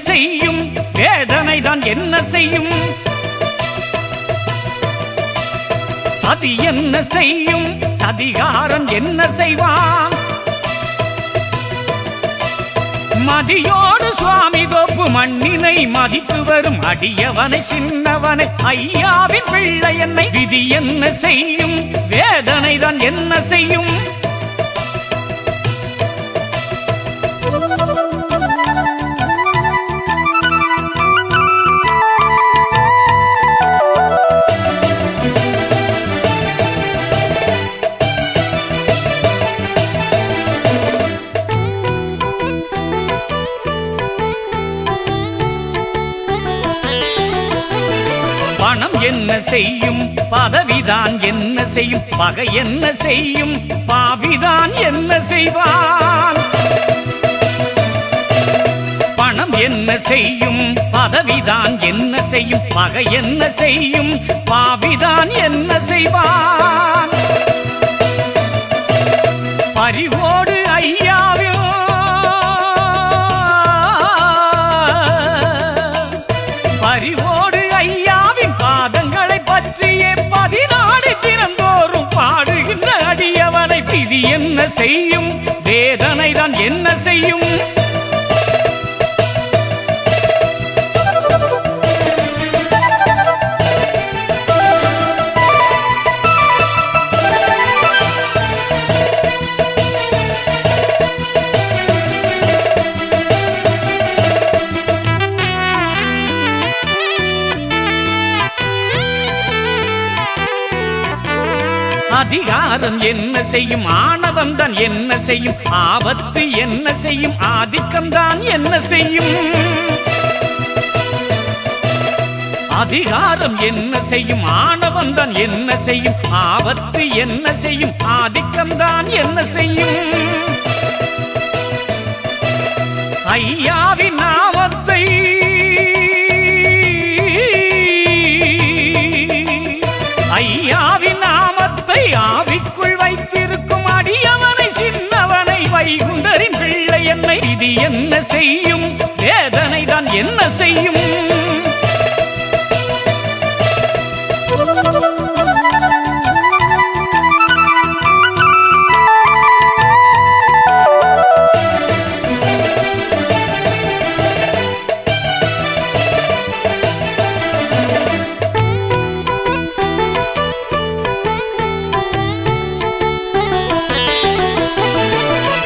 செய்யும் வேதனை தான் என்ன செய்யும் சதி என்ன செய்யும் சதிகாரன் என்ன செய்வான் மதியோடு சுவாமி தோப்பு மண்ணினை மதித்து வரும் அடியவனை சின்னவனை ஐயாவின் பிள்ளை என்னை விதி என்ன செய்யும் வேதனை தான் என்ன செய்யும் பணம் என்ன செய்யும் பதவிதான் என்ன செய்யும் பகை என்ன செய்யும் பாவிதான் என்ன செய்வான் பணம் என்ன செய்யும் பதவிதான் என்ன செய்யும் பகை என்ன செய்யும் பாவிதான் என்ன செய்வான் பரிவோடு ஐயாவில் பரிவோடு ஐயாவின் பாதங்களை பற்றியே 14 தினந்தோறும் பாடுகின்ற அடியவனை விதி என்ன செய்யும் வேதனை தான் என்ன செய்யும் அதிகாரம் என்ன செய்யும் ஆணவம் தான் என்ன செய்யும் ஆபத்து என்ன செய்யும் ஆதிக்கம் தான் என்ன செய்யும் அதிகாரம் என்ன செய்யும் ஆணவம் தான் என்ன செய்யும் ஆபத்து என்ன செய்யும் ஆதிக்கம் தான் என்ன செய்யும் ஐயாவின் நாமத்தை ஐயாவின் நாமத்தை ஆவிக்குள் வைத்திருக்கும் அடியவனை சின்னவனை வைகுண்டரின் பிள்ளை என்னை இது என்ன செய்யும் வேதனை தான் என்ன செய்யும்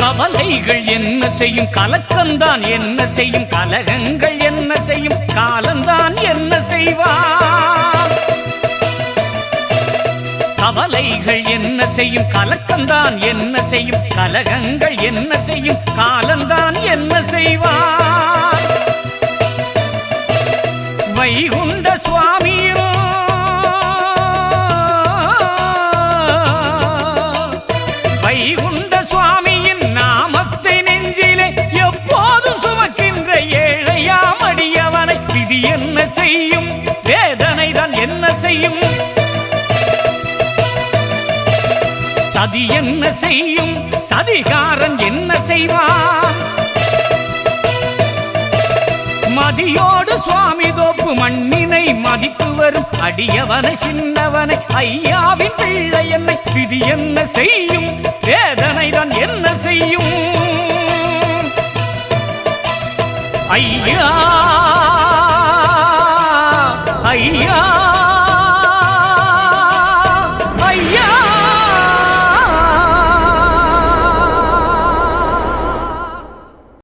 கவலைகள் என்ன செய்யும் கலக்கம்தான் என்ன செய்யும் கலகங்கள் என்ன செய்யும் காலம்தான் என்ன செய்வான் கவலைகள் என்ன செய்யும் கலக்கம்தான் என்ன செய்யும் கலகங்கள் என்ன செய்யும் காலம்தான் என்ன செய்வான் வைகுண்ட சுவாமியோ வைகுண்ட சுவாமியின் நாமத்தை நெஞ்சிலே எப்போதும் சுமக்கின்ற ஏழையாம் அடியவனை விதி என்ன செய்யும் வேதனை தான் என்ன செய்யும் சதி என்ன செய்யும் சதிகாரன் என்ன செய்வான் மதியோடு சுவாமி தோப்பு மண்ணினை மதித்து வரும் அடியவனை சின்னவனை ஐயாவின் பிள்ளை என்னை விதி என்ன செய்யும் வேதனை தான் என்ன செய்யும் ஐயா ஐயா